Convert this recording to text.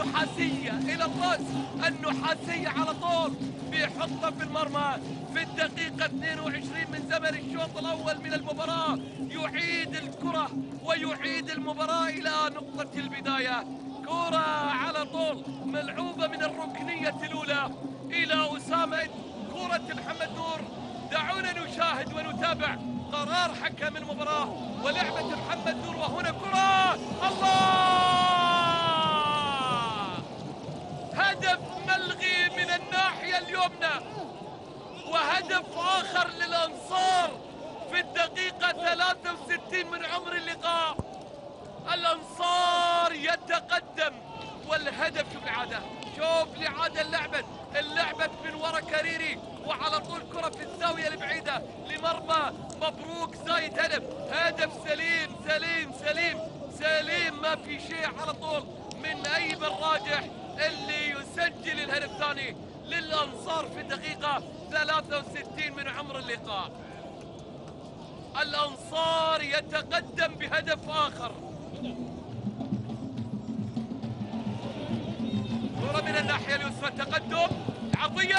النحاسية إلى الرأس، النحاسية على طول بيحطها في المرمى في الدقيقة 22 من زمن الشوط الأول من المباراة. يعيد الكرة ويعيد المباراة إلى نقطة البداية. كرة على طول ملعوبة من الركنية الأولى إلى أسامة، كرة محمد نور. دعونا نشاهد ونتابع قرار حكم المباراة ولعبة محمد نور. وهنا كرة، الله! هدف ملغي من الناحية اليمنى، وهدف آخر للأنصار في الدقيقة 63 من عمر اللقاء. الأنصار يتقدم والهدف. شوف الإعادة، شوف الإعادة. اللعبة من ورا كريري، وعلى طول كرة في الزاوية البعيدة لمرمى مبروك زايد. هدف سليم سليم سليم سليم، ما في شيء. على طول من أيمن راجح اللي يسجل الهدف الثاني للأنصار في الدقيقة 63 من عمر اللقاء. الأنصار يتقدم بهدف آخر. كرة من الناحية اليسرى، تقدم عرضية،